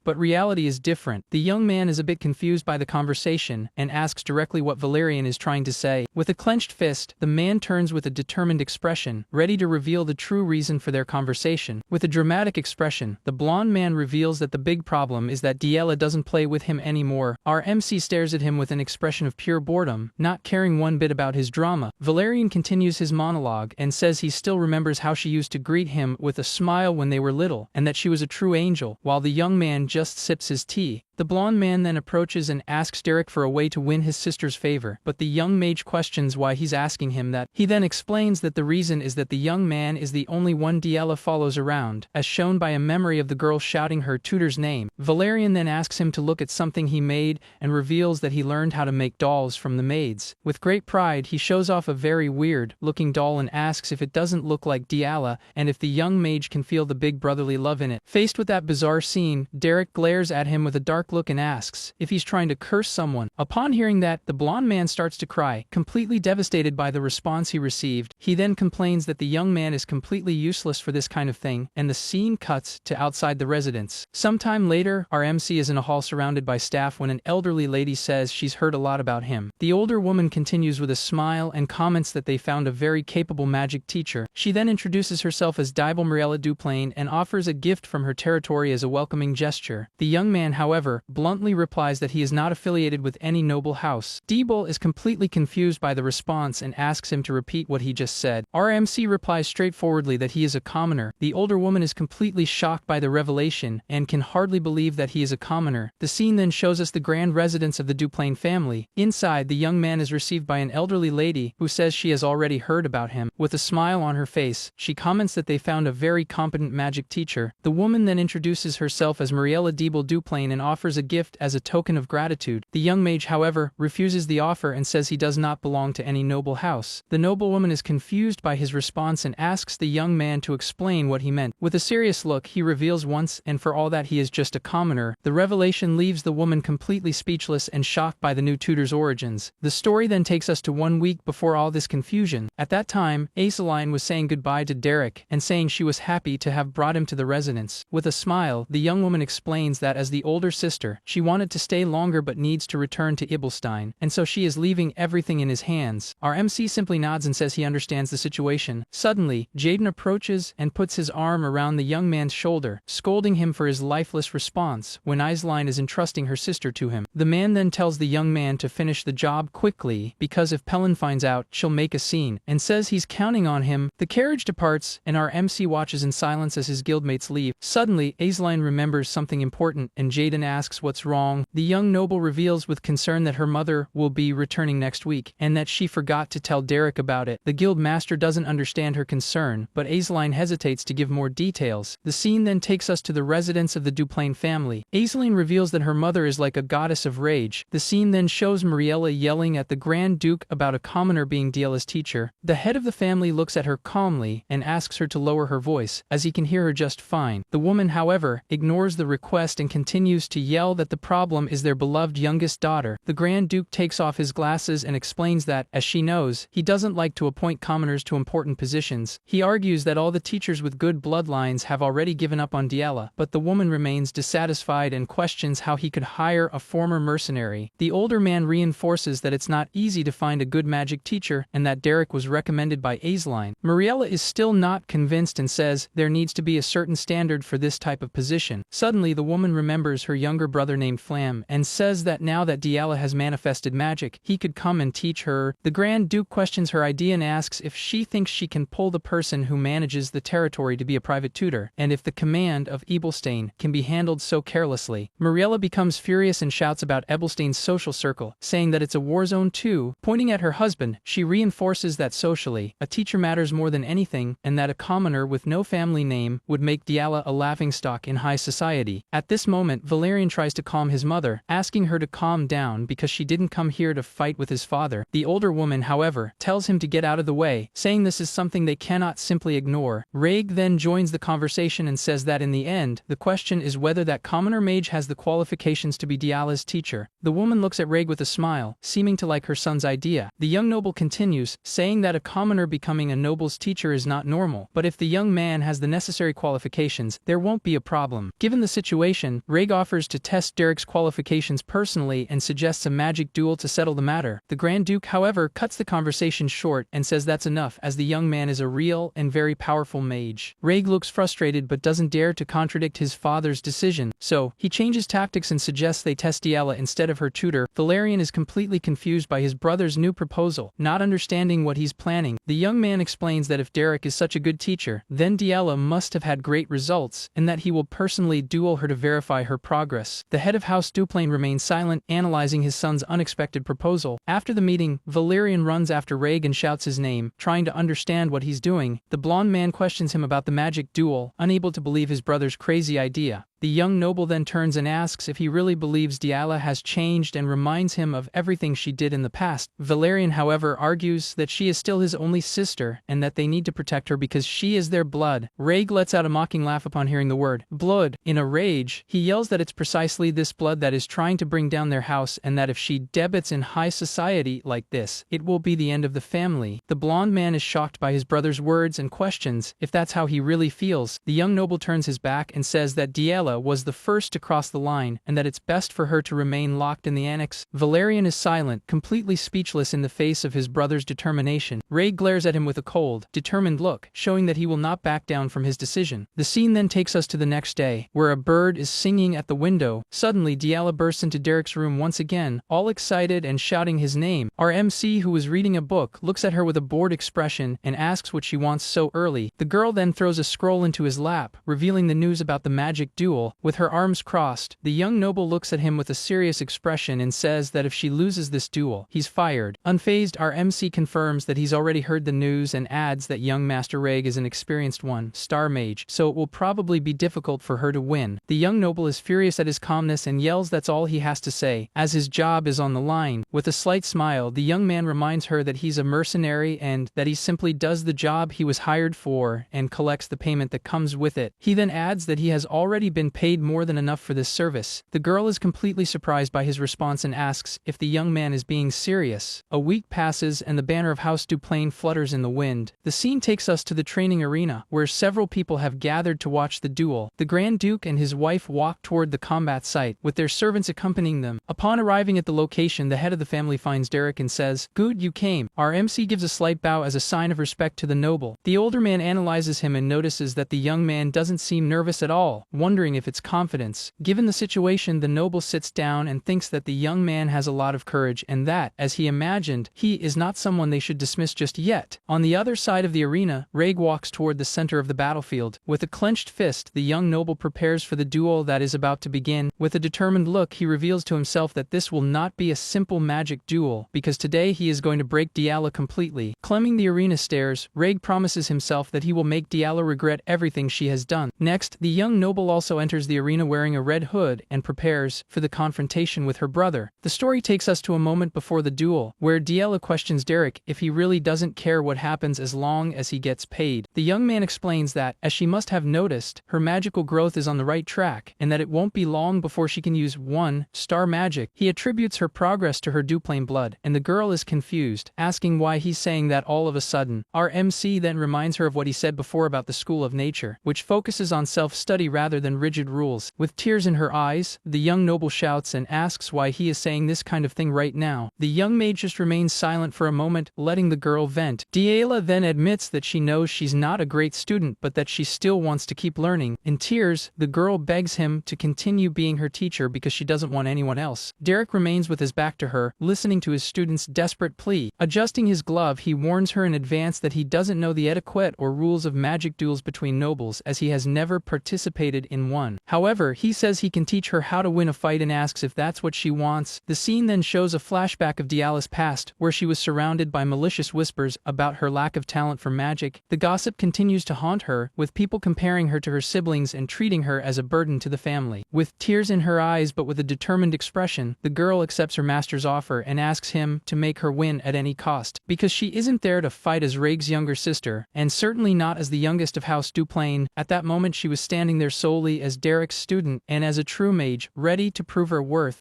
But reality is different. The young man is a bit confused by the conversation and asks directly what Valerian is trying to say. With a clenched fist, the man turns with a determined expression, ready to reveal the true reason for their conversation. With a dramatic expression, the blonde man reveals that the big problem is that Diela doesn't play with him anymore. Our MC stares at him with an expression of pure boredom, not caring one bit about his drama. Valerian continues his monologue and says he still remembers how she used to greet him with a smile when they were little, and that she was a true angel, while the young man just sips his tea. The blonde man then approaches and asks Derek for a way to win his sister's favor, but the young mage questions why he's asking him that. He then explains that the reason is that the young man is the only one Diela follows around, as shown by a memory of the girl shouting her tutor's name. Valerian then asks him to look at something he made and reveals that he learned how to make dolls from the maids. With great pride, he shows off a very weird-looking doll and asks if it doesn't look like Diela and if the young mage can feel the big brotherly love in it. Faced with that bizarre scene, Derek glares at him with a dark look and asks if he's trying to curse someone. Upon hearing that, the blonde man starts to cry, completely devastated by the response he received. He then complains that the young man is completely useless for this kind of thing, and the scene cuts to outside the residence. Sometime later, our MC is in a hall surrounded by staff when an elderly lady says she's heard a lot about him. The older woman continues with a smile and comments that they found a very capable magic teacher. She then introduces herself as Dibel Mariella Duplain and offers a gift from her territory as a welcoming gesture. The young man, however, bluntly replies that he is not affiliated with any noble house. Dibel is completely confused by the response and asks him to repeat what he just said. Our MC replies straightforwardly that he is a commoner. The older woman is completely shocked by the revelation and can hardly believe that he is a commoner. The scene then shows us the grand residence of the Duplain family. Inside, the young man is received by an elderly lady who says she has already heard about him. With a smile on her face, she comments that they found a very competent magic teacher. The woman then introduces herself as Mariella Dibel Duplain and offers a gift as a token of gratitude. The young mage, however, refuses the offer and says he does not belong to any noble house. The noblewoman is confused by his response and asks the young man to explain what he meant. With a serious look, he reveals once and for all that he is just a commoner. The revelation leaves the woman completely speechless and shocked by the new tutor's origins. The story then takes us to 1 week before all this confusion. At that time, Aceline was saying goodbye to Derek and saying she was happy to have brought him to the residence. With a smile, the young woman explains that as the older sister, she wanted to stay longer but needs to return to Ibelstein, and so she is leaving everything in his hands. Our MC simply nods and says he understands the situation. Suddenly, Jaden approaches and puts his arm around the young man's shoulder, scolding him for his lifeless response when Isaline is entrusting her sister to him. The man then tells the young man to finish the job quickly because if Pelin finds out, she'll make a scene, and says he's counting on him. The carriage departs, and our MC watches in silence as his guildmates leave. Suddenly, Isaline remembers something important, and Jaden asks asks what's wrong. The young noble reveals with concern that her mother will be returning next week, and that she forgot to tell Derek about it. The guild master doesn't understand her concern, but Aisling hesitates to give more details. The scene then takes us to the residence of the Duplain family. Aisling reveals that her mother is like a goddess of rage. The scene then shows Mariella yelling at the Grand Duke about a commoner being Diela's teacher. The head of the family looks at her calmly and asks her to lower her voice, as he can hear her just fine. The woman, however, ignores the request and continues to yell that the problem is their beloved youngest daughter. The Grand Duke takes off his glasses and explains that, as she knows, he doesn't like to appoint commoners to important positions. He argues that all the teachers with good bloodlines have already given up on Diela, but the woman remains dissatisfied and questions how he could hire a former mercenary. The older man reinforces that it's not easy to find a good magic teacher and that Derek was recommended by Aisling. Mariella is still not convinced and says there needs to be a certain standard for this type of position. Suddenly, the woman remembers her younger brother named Flam and says that now that Diela has manifested magic, he could come and teach her. The Grand Duke questions her idea and asks if she thinks she can pull the person who manages the territory to be a private tutor, and if the command of Ebelstein can be handled so carelessly. Mariella becomes furious and shouts about Ebelstein's social circle, saying that it's a war zone too. Pointing at her husband, she reinforces that socially, a teacher matters more than anything, and that a commoner with no family name would make Diela a laughingstock in high society. At this moment, Valerian tries to calm his mother, asking her to calm down because she didn't come here to fight with his father. The older woman, however, tells him to get out of the way, saying this is something they cannot simply ignore. Raig then joins the conversation and says that in the end, the question is whether that commoner mage has the qualifications to be Diela's teacher. The woman looks at Raig with a smile, seeming to like her son's idea. The young noble continues, saying that a commoner becoming a noble's teacher is not normal, but if the young man has the necessary qualifications, there won't be a problem. Given the situation, Raig offers to test Derek's qualifications personally and suggests a magic duel to settle the matter. The Grand Duke, however, cuts the conversation short and says that's enough, as the young man is a real and very powerful mage. Raig looks frustrated but doesn't dare to contradict his father's decision, so he changes tactics and suggests they test Diela instead of her tutor. Valerian is completely confused by his brother's new proposal, not understanding what he's planning. The young man explains that if Derek is such a good teacher, then Diela must have had great results, and that he will personally duel her to verify her progress. The head of House Duplain remains silent, analyzing his son's unexpected proposal. After the meeting, Valerian runs after Raig and shouts his name, trying to understand what he's doing. The blonde man questions him about the magic duel, unable to believe his brother's crazy idea. The young noble then turns and asks if he really believes Diela has changed and reminds him of everything she did in the past. Valerian, however, argues that she is still his only sister and that they need to protect her because she is their blood. Raig lets out a mocking laugh upon hearing the word blood. In a rage, he yells that it's precisely this blood that is trying to bring down their house and that if she debits in high society like this, it will be the end of the family. The blonde man is shocked by his brother's words and questions if that's how he really feels. The young noble turns his back and says that Diela was the first to cross the line and that it's best for her to remain locked in the annex. Valerian is silent, completely speechless in the face of his brother's determination. Raig glares at him with a cold, determined look, showing that he will not back down from his decision. The scene then takes us to the next day, where a bird is singing at the window. Suddenly, Diela bursts into Derek's room once again, all excited and shouting his name. Our MC, who was reading a book, looks at her with a bored expression and asks what she wants so early. The girl then throws a scroll into his lap, revealing the news about the magic duel. With her arms crossed, the young noble looks at him with a serious expression and says that if she loses this duel, he's fired. Unfazed, our MC confirms that he's already heard the news and adds that young Master Raig is an experienced one-star mage, so it will probably be difficult for her to win. The young noble is furious at his calmness and yells that's all he has to say, as his job is on the line. With a slight smile, the young man reminds her that he's a mercenary and that he simply does the job he was hired for and collects the payment that comes with it. He then adds that he has already been paid more than enough for this service. The girl is completely surprised by his response and asks if the young man is being serious. A week passes and the banner of House Duplain flutters in the wind. The scene takes us to the training arena, where several people have gathered to watch the duel. The Grand Duke and his wife walk toward the combat site, with their servants accompanying them. Upon arriving at the location, the head of the family finds Derek and says, "Good, you came." Our MC gives a slight bow as a sign of respect to the noble. The older man analyzes him and notices that the young man doesn't seem nervous at all, wondering wondering if it's confidence. Given the situation, the noble sits down and thinks that the young man has a lot of courage and that, as he imagined, he is not someone they should dismiss just yet. On the other side of the arena, Rhaeg walks toward the center of the battlefield. With a clenched fist, the young noble prepares for the duel that is about to begin. With a determined look, he reveals to himself that this will not be a simple magic duel, because today he is going to break Diala completely. Climbing the arena stairs, Rhaeg promises himself that he will make Diala regret everything she has done. Next, the young noble also enters the arena wearing a red hood and prepares for the confrontation with her brother. The story takes us to a moment before the duel, where Diala questions Derek if he really doesn't care what happens as long as he gets paid. The young man explains that, as she must have noticed, her magical growth is on the right track, and that it won't be long before she can use 1-star magic. He attributes her progress to her Duplain blood, and the girl is confused, asking why he's saying that all of a sudden. Our MC then reminds her of what he said before about the School of Nature, which focuses on self-study rather than rigid rules. With tears in her eyes, the young noble shouts and asks why he is saying this kind of thing right now. The young maid just remains silent for a moment, letting the girl vent. Diala then admits that she knows she's not a great student but that she still wants to keep learning. In tears, the girl begs him to continue being her teacher because she doesn't want anyone else. Derek remains with his back to her, listening to his student's desperate plea. Adjusting his glove, he warns her in advance that he doesn't know the etiquette or rules of magic duels between nobles, as he has never participated in one. However, he says he can teach her how to win a fight and asks if that's what she wants. The scene then shows a flashback of Diala's past, where she was surrounded by malicious whispers about her lack of talent for magic. The gossip continues to haunt her, with people comparing her to her siblings and treating her as a burden to the family. With tears in her eyes but with a determined expression, the girl accepts her master's offer and asks him to make her win at any cost. Because she isn't there to fight as Rhaeg's younger sister, and certainly not as the youngest of House Duplain. At that moment she was standing there solely as Derek's student and as a true mage, ready to prove her worth.